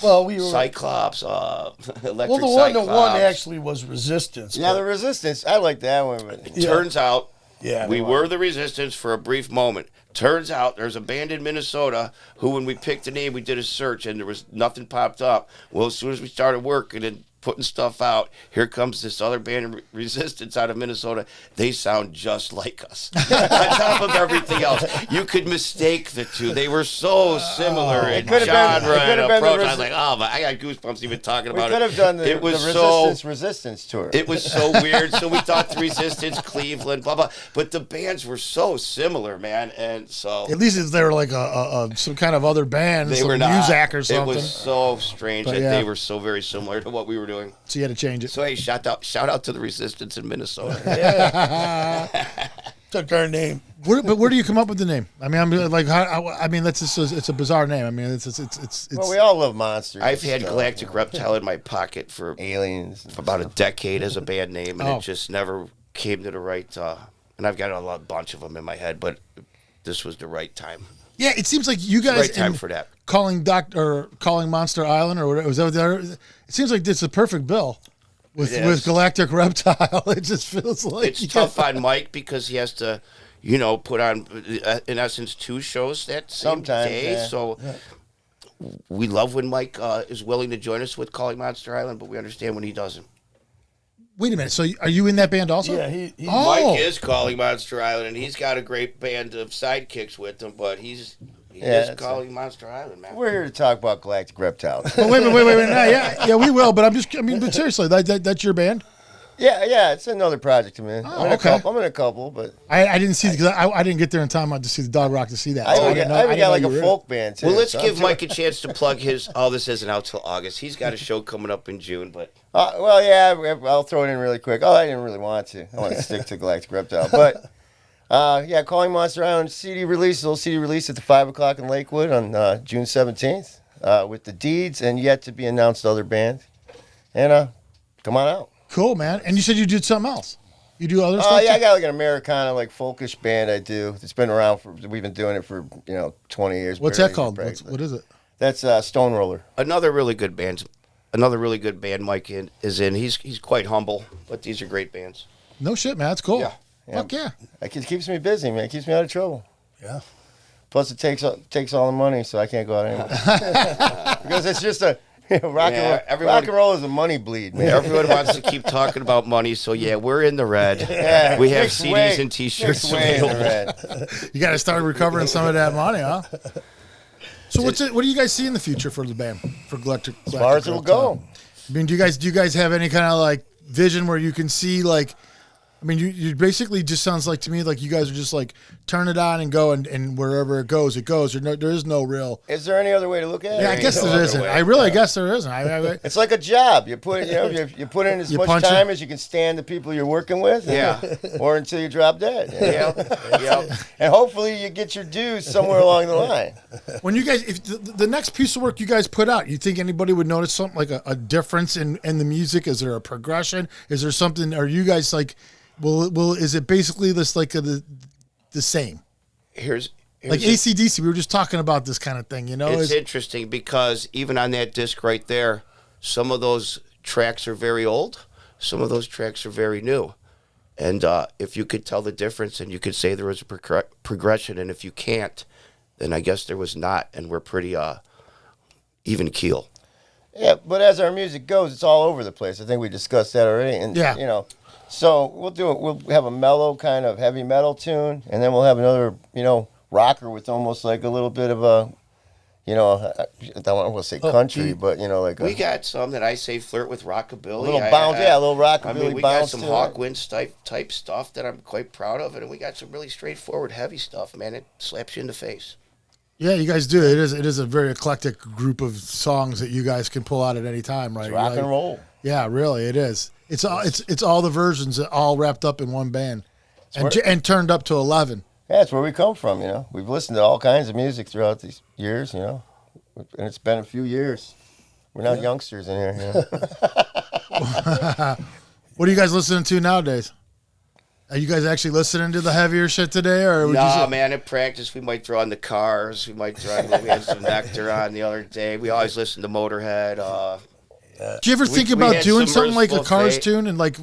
Well, we were. Cyclops, Electric Well, the Cyclops. one actually was Resistance. Yeah, but- the Resistance. I like that one. But Turns out Yeah, we they were the Resistance for a brief moment. Turns out there's a band in Minnesota who, when we picked the name, we did a search and there was nothing popped up. Well, as soon as we started working and putting stuff out, here comes this other band in Resistance out of Minnesota. They sound just like us. On top of everything else, you could mistake the two. They were so similar in could have been- genre it could and have been the approach. I was like, oh, my, I got goosebumps even talking we about could it. have done the It was Resistance tour. It was so weird. So we thought the Resistance, Cleveland, blah blah. But the bands were so similar, man. And so At least if they were like a some kind of other band, they some were not. Muzak or something. It was so strange But that yeah. they were so very similar to what we were doing. So you had to change it. So hey, shout out to the Resistance in Minnesota. Took our name. But where do you come up with the name? I mean, I'm like, I mean, that's just it's a bizarre name. I mean, it's Well, we all love monsters. I've and had stuff, Galactic Reptile in my pocket for aliens. about a decade as a band name, and Oh. it just never came to the right. And I've got a bunch of them in my head, but this was the right time. yeah. It seems like you guys Right time in for that. calling calling Monster Island or whatever. Was that what the other? It seems like it's a perfect bill with It is. Galactic Reptile. It just feels like It's tough on Mike because he has to, put on, in essence, 2 shows that same Sometimes, day. yeah. So we love when Mike is willing to join us with Calling Monster Island, but we understand when he doesn't. Wait a minute. So are you in that band also? Yeah, he Oh. Mike is Calling Monster Island, and he's got a great band of sidekicks with him, but he Yeah, is that's Calling Monster Island, man. We're here to talk about Galactic Reptile. But wait. No, yeah, we will. But but seriously, that's your band. yeah, it's another project of mine. Oh, I'm in okay. I'm in a couple, but I didn't see because I didn't get there in time to see the Dog Rock to see that. I So even didn't got, know- I even didn't got know like you a were in it. folk band too. Well, let's so I'm give doing- Mike a chance to plug his. Oh, this isn't out till August. He's got a show coming up in June, but well, yeah, I'll throw it in really quick. Oh, I didn't really want to. I want to stick to Galactic Reptile, but yeah, Calling Monster Island CD release. Little CD release at the 5 o'clock in Lakewood on June 17th with the Deeds and yet to be announced other band. And come on out. Cool, man. And you said you did something else. You do other Oh stuff. yeah, I too? got like an Americana, like folkish band. I do. It's been around for. We've been doing it for 20 years. What's barely that called? breaks, but What is it? That's Stone Roller. another really good band. Mike is in. He's quite humble, but these are great bands. No shit, man. That's cool. Yeah. Fuck yeah. It keeps me busy, man. It keeps me out of trouble. Yeah. Plus, it takes all the money, so I can't go out anywhere. Because it's just a rock Yeah, and roll. Rock and roll is a money bleed, man. Everyone wants to keep talking about money, so yeah, we're in the red. Yeah, We have Nick's CDs way- and T-shirts Nick's way in the available. red. You got to start recovering some of that money, huh? So what do you guys see in the future for the band for Galactic? As far as it'll go. I mean, do you guys have any kind of like vision where you can see like? I mean, you basically just sounds like to me like you guys are just like turn it on and go and wherever it goes, it goes. There is no real. Is there any other way to look at it? Yeah, I ain't guess no there other isn't. way. I really guess there isn't. It's like a job. You put you put in as You much punch time it. as you can stand the people you're working with. Yeah. Or until you drop dead. Yeah. And hopefully you get your dues somewhere along the line. When you guys, if the next piece of work you guys put out, you think anybody would notice something like a difference in the music? Is there a progression? Is there something? Are you guys like, is it basically this like the same? Here's Like AC/DC, we were just talking about this kind of thing, It's interesting because even on that disc right there, some of those tracks are very old, some of those tracks are very new. And if you could tell the difference and you could say there was a progression, and if you can't, then I guess there was not, and we're pretty even keel. Yeah, but as our music goes, it's all over the place. I think we discussed that already. And Yeah. So we'll do it. We'll have a mellow kind of heavy metal tune, and then we'll have another, rocker with almost like a little bit of a, I don't want to say country, but like We got some that I say flirt with rockabilly. a little bounce, a little rockabilly I mean, we bounce got some to it. Hawkwind type stuff that I'm quite proud of, and we got some really straightforward, heavy stuff. Man, it slaps you in the face. Yeah, you guys do. It is a very eclectic group of songs that you guys can pull out at any time, right? It's rock and roll. Yeah, really, it is. It's all the versions that all wrapped up in one band, and turned up to 11. Yeah, that's where we come from. We've listened to all kinds of music throughout these years. And it's been a few years. We're not youngsters in here. What are you guys listening to nowadays? Are you guys actually listening to the heavier shit today, or would you No, say- man, at practice we might throw on the Cars. We might throw on, we had some Nectar on the other day. We always listen to Motorhead. Do you ever think we about had doing some something like a Merciful Cars Fate. tune and like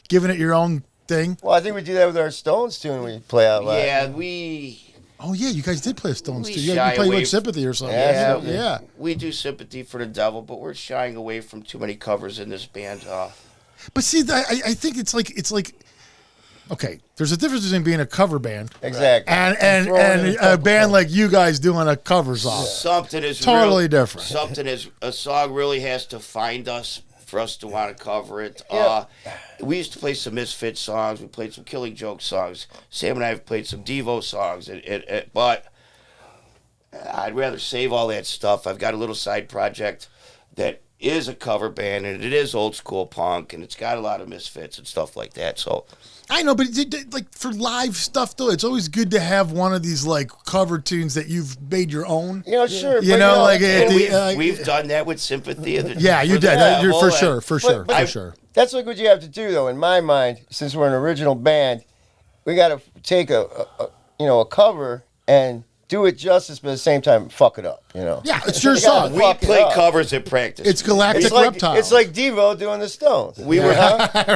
giving it your own thing? Well, I think we do that with our Stones tune. We play out loud. Yeah, we Oh yeah, you guys did play Stones We too. Yeah, shy you play away like f- Sympathy or something. Yeah, Yeah. we do Sympathy for the Devil, but we're shying away from too many covers in this band. But see, I think it's like, okay, there's a difference between being a cover band Exactly. and Throwing in a a couple band like you guys doing a cover song. Something is Totally real- different. Something is a song really has to find us for us to want to cover it. Yeah. We used to play some Misfit songs. We played some Killing Joke songs. Sam and I have played some Devo songs, but I'd rather save all that stuff. I've got a little side project that is a cover band, and it is old school punk, and it's got a lot of Misfits and stuff like that. So I know, but like for live stuff though, it's always good to have one of these like cover tunes that you've made your own. You know, sure. You but, know, like and the, we've done that with Sympathy. yeah, you for did. the You're Devil, for and- sure, for sure, but for I- sure. That's like what you have to do, though. In my mind, since we're an original band, we got to take a cover and do it justice, but at the same time, fuck it up. You know. Yeah, it's your You gotta song. We fuck it play up. covers at practice. It's Galactic It's like Reptile. it's like Devo doing the Stones. We were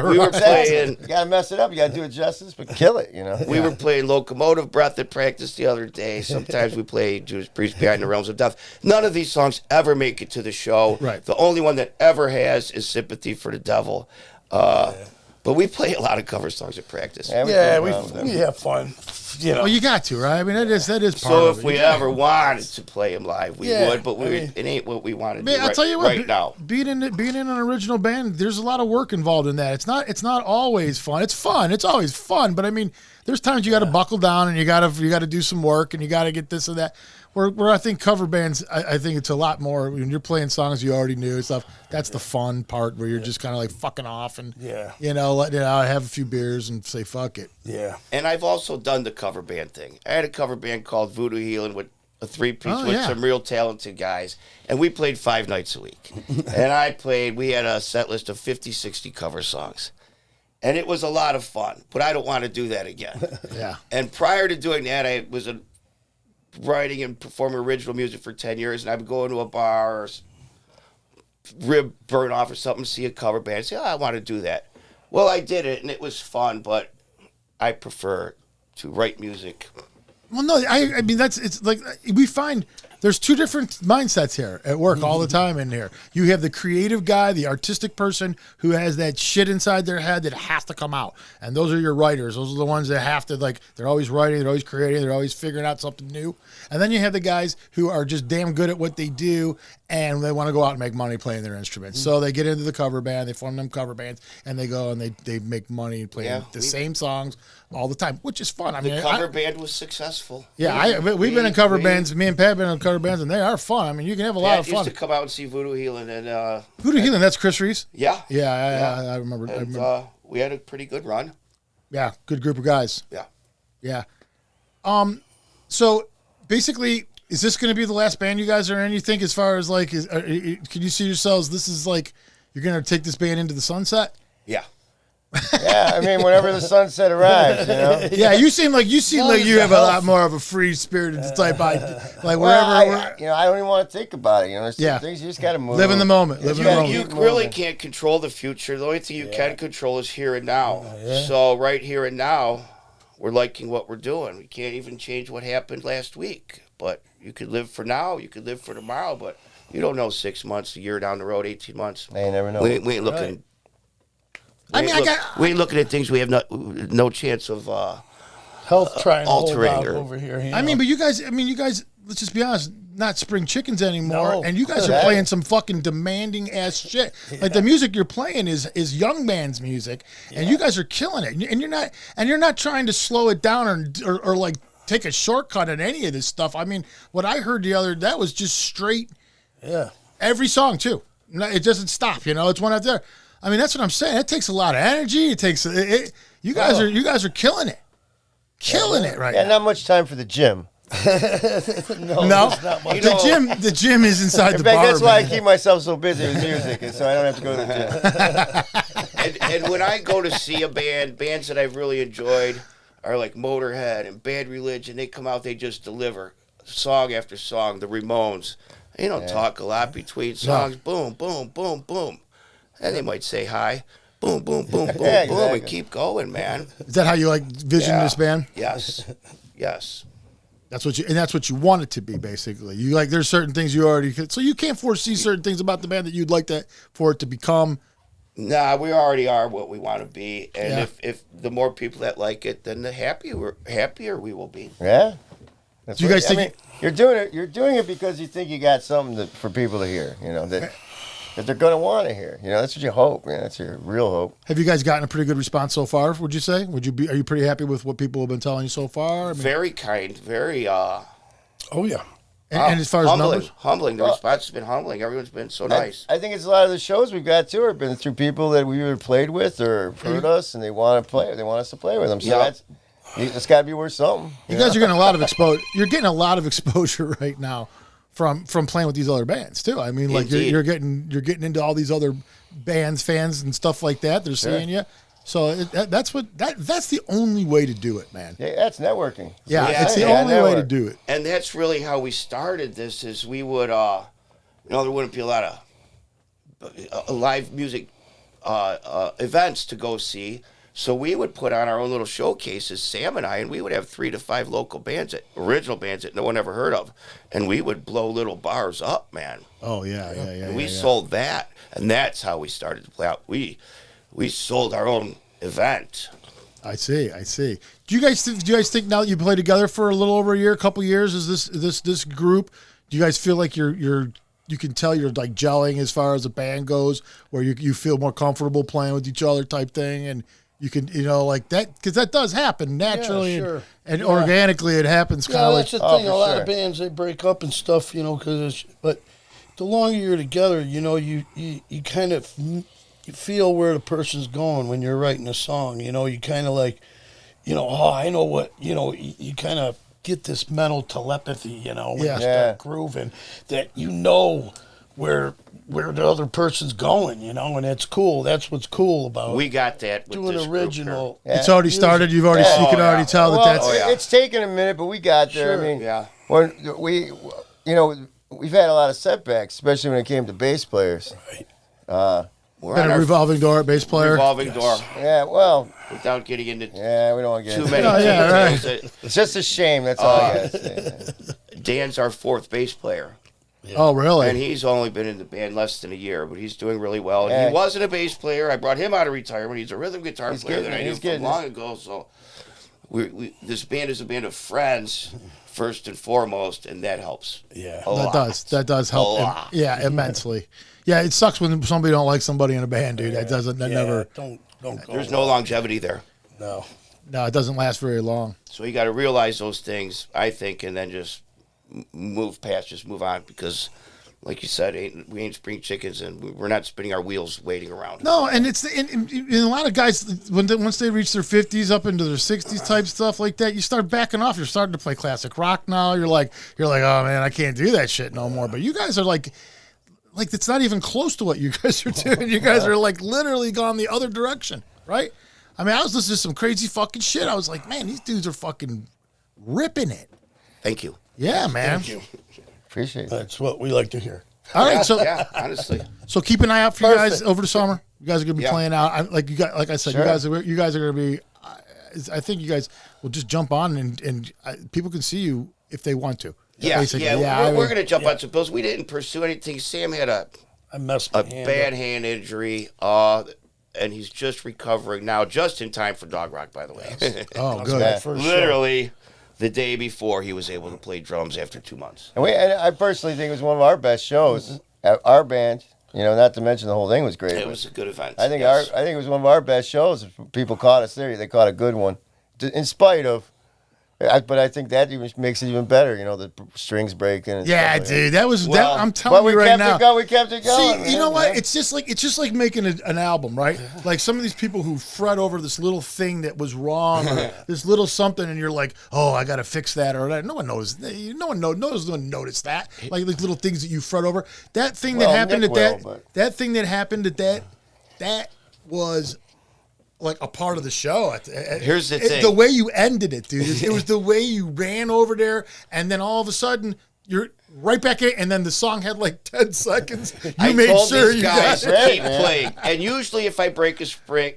we were playing You gotta mess it up. You gotta do it justice, but kill it. You know. we were playing Locomotive Breath at practice the other day. Sometimes we play Judas Priest Behind the Realms of Death. None of these songs ever make it to the show. Right. The only one that ever has is Sympathy for the Devil. But we play a lot of cover songs at practice. Yeah, go around with we them. have fun. You know. Well, you got to, right? I mean, that is part So of if it. we You got- ever wanted to play them live, we Yeah, would. But I mean- it ain't what we want to do Man, I'll tell you what, right now. being in an original band, there's a lot of work involved in that. It's not always fun. It's fun. It's always fun, but I mean, there's times you got to buckle down and you got to do some work and you got to get this and that. Where I think cover bands, I think it's a lot more when you're playing songs you already knew and stuff. That's the fun part where you're just kind of like fucking off and Yeah. letting it out, have a few beers and say fuck it. Yeah. And I've also done the cover band thing. I had a cover band called Voodoo Healing with a three-piece Oh, with yeah. some real talented guys. And we played 5 nights a week. And we had a set list of 50, 60 cover songs. And it was a lot of fun, but I don't want to do that again. Yeah. And prior to doing that, I was writing and performing original music for 10 years, and I would go into a bar or rib burn off or something, see a cover band, and say, I want to do that. Well, I did it, and it was fun, but I prefer to write music. Well, no, I mean it's like we find there's two different mindsets here at work all the time in here. You have the creative guy, the artistic person who has that shit inside their head that has to come out. And those are your writers. Those are the ones that have to, like, they're always writing, they're always creating, they're always figuring out something new. And then you have the guys who are just damn good at what they do and they want to go out and make money playing their instruments. So they get into the cover band, they form them cover bands, and they go and they make money playing Yeah, the same songs all the time, which is fun. I The mean, cover band was successful. yeah, we've been in cover bands. Me and Pat have been in cover bands, and they are fun. I mean, you can have a lot Pat of used fun. to come out and see Voodoo Healing, and Voodoo Healing, that's Chris Reese. yeah, Yeah, I remember. I and, remember. we had a pretty good run. Yeah, good group of guys. Yeah. Yeah. So basically, is this going to be the last band you guys are in? You think, as far as like, can you see yourselves? This is like you're going to take this band into the sunset. Yeah. Yeah, I mean, whenever the sunset arrives, you know. Yeah, you seem like you have a lot more of a free spirited type. Like wherever. Well, I don't even want to think about it. You know, there's some Yeah. things you just got to move. Live in the moment. Live in the gotta moment. You keep really moving. can't control the future. The only thing you can control is here and now. So right here and now, we're liking what we're doing. We can't even change what happened last week. But you could live for now. You could live for tomorrow. But you don't know 6 months, a year down the road, 18 months. You never know. We ain't looking. Right. I mean, we ain't looking at things we have no chance of. Health trying to hold altering out or- over here. You I mean, know? but you guys, let's just be honest, not spring chickens anymore. No. And you guys are playing some fucking demanding ass shit. Like the music you're playing is young band's music, and you guys are killing it. And you're not trying to slow it down or like take a shortcut at any of this stuff. I mean, what I heard that was just straight yeah. every song too. It doesn't stop. It's one out there. I mean, that's what I'm saying. It takes a lot of energy. It takes you guys are killing it. Killing it right Yeah, now. not much time for the gym. No, there's not much. the gym is inside In the fact, bar. that's why I man. keep myself so busy with music, and so I don't have to go to the gym. and when I go to see a bands that I've really enjoyed are like Motorhead and Bad Religion. They come out, they just deliver song after song. The Ramones, they don't talk a lot between songs. Boom, boom, boom, boom. And they might say hi. Boom, boom, boom, boom, Yeah, boom, exactly. and keep going, man. Is that how you like vision this band? Yes. Yes. That's what you want it to be, basically. You like there's certain things you already so you can't foresee certain things about the band that you'd like for it to become. Nah, we already are what we want to be, and if the more people that like it, then the happier we will be. Yeah. That's Do you guys think you're doing it because you think you got something for people to hear, that they're going to want to hear. That's what you hope. That's your real hope. Have you guys gotten a pretty good response so far? Would you say? Are you pretty happy with what people have been telling you so far? I mean, Very kind, very Oh yeah. and as far as numbers, humbling. The response has been humbling. Everyone's been so nice. I think it's a lot of the shows we've got too have been through people that we either played with or heard us, and they want to play. They want us to play with them. So that's got to be worth something. you guys are getting a lot of exposure. You're getting a lot of exposure right now from playing with these other bands too. I mean, like you're getting into all these other bands, fans, and stuff like that. They're seeing you. So that's the only way to do it, man. Yeah, that's networking. Yeah, it's the only way to do it. And that's really how we started this. Is we would, there wouldn't be a lot of live music events to go see. So we would put on our own little showcases, Sam and I, and we would have 3 to 5 local bands, original bands that no one ever heard of, and we would blow little bars up, man. Oh yeah. And we sold that, and that's how we started to play out. We sold our own event. I see. Do you guys think now that you play together for a little over a year, a couple years, is this group? Do you guys feel like you can tell you're like gelling as far as the band goes, where you feel more comfortable playing with each other type thing, and you can like that, because that does happen naturally, sure. and organically it happens kind of that's like. the thing. A lot sure. of bands, they break up and stuff, but the longer you're together, you kind of you feel where the person's going when you're writing a song. You kind of like, I know what, you kind of get this mental telepathy, when you start grooving, that where the other person's going, and it's cool. That's what's cool about We got that with doing this original. It's already started. You can already tell Well, that's. it's taken a minute, but we got there. Sure. I mean, Yeah. when we've had a lot of setbacks, especially when it came to bass players. We're Been on a our revolving door bass player. revolving door Yeah, well, without getting into we don't want to get too into many it. yeah, details. It's just a shame. That's all I got to say. Dan's our 4th bass player. Oh really? And he's only been in the band less than a year, but he's doing really well. And Yeah. he wasn't a bass player. I brought him out of retirement. He's a rhythm guitar He's player getting that I it. knew He's from getting long ago. So this band is a band of friends, first and foremost, and that helps. Yeah. a lot. That does help. A lot. Immensely. Yeah, it sucks when somebody don't like somebody in a band, dude. That never. Don't go. There's no longevity there. No. No, it doesn't last very long. So you got to realize those things, I think, and then just move past, just move on, because, like you said, we ain't spring chickens, and we're not spinning our wheels waiting around. No, and it's and a lot of guys once they reach their 50s up into their 60s type stuff like that, you start backing off. You're starting to play classic rock now. You're like, oh man, I can't do that shit no more. But you guys are like it's not even close to what you guys are doing. You guys are like literally gone the other direction, right? I mean, I was listening to some crazy fucking shit. I was like, man, these dudes are fucking ripping it. Thank you. Yeah, man. Thank you. Appreciate it. That's what we like to hear. All right, so Yeah, honestly. so keep an eye out for you guys Perfect. over the summer. You guys are gonna be Yeah. playing out. Like I said, Sure. you guys are gonna be. I think you guys will just jump on and people can see you if they want to. Yeah, Basically, yeah. We're I going to jump on some bills. We didn't pursue anything. Sam had a I messed my a hand bad up. hand injury, and he's just recovering now, just in time for Dog Rock, by the way. Oh, That's good. my first show. Literally the day before he was able to play drums after 2 months. And I personally think it was one of our best shows. Our band, not to mention the whole thing was great. It but was a good event. I think yes. I think it was one of our best shows. If people caught us there, they caught a good one. In spite of, but I think that even makes it even better. The strings breaking. And Yeah, stuff like dude, that was Well, that. I'm But telling we you right kept now. it going. We kept it going. See, you man, know what? man. It's just like making an album, right? Like some of these people who fret over this little thing that was wrong, or this little something, and you're like, oh, I got to fix that, or that. No one knows. No one noticed that. Like these little things that you fret over. That thing that Well, happened Nick at that. will, but- That thing that happened at that was like a part of the show. Here's the thing. The way you ended it, dude. It was the way you ran over there, and then all of a sudden you're right back in, and then the song had like 10 seconds. I made told sure these you guys got to it. keep playing. And usually if I break a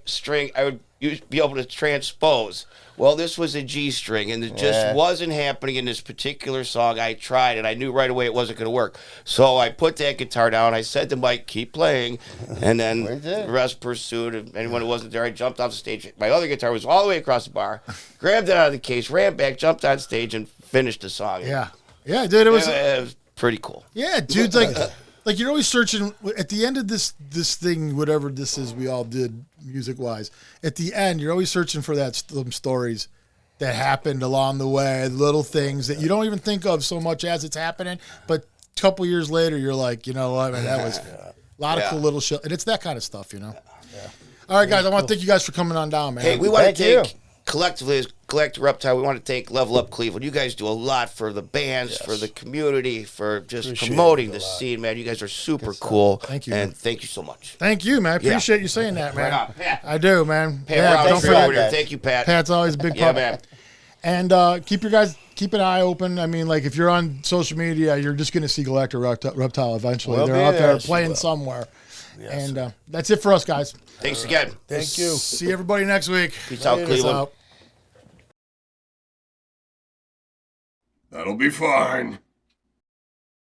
string, I would be able to transpose. Well, this was a G string, and it just wasn't happening in this particular song. I tried, and I knew right away it wasn't going to work. So I put that guitar down. I said to Mike, keep playing. And then the rest pursued. And anyone who wasn't there, I jumped off the stage. My other guitar was all the way across the bar, grabbed it out of the case, ran back, jumped on stage, and finished the song. Yeah, dude, it was pretty cool. Yeah, dude, like you're always searching at the end of this thing, whatever this is we all did music wise. At the end, you're always searching for them stories that happened along the way, little things that you don't even think of so much as it's happening, but a couple years later, you're like, you know what, man, that was a lot of cool little shit, and it's that kind of stuff, you know. Yeah. All right, guys, I want to thank you guys for coming on down, man. Hey, we want to thank collectively as Galactic Reptile. We want to thank Level Up Cleveland. You guys do a lot for the bands, for the community, for just promoting the scene, man. You guys are super cool. Thank you, and thank you so much. Thank you, man. I appreciate you saying that, man. Right on, Pat. I do, man. Pat, don't forget. Thank you, Pat. Pat's always a big part. man. And keep an eye open. I mean, like if you're on social media, you're just going to see Galactic Reptile eventually. They're out there playing somewhere. Yes. And that's it for us, guys. Thanks again. Thank you. See everybody next week. Peace out, Cleveland. That'll be fine.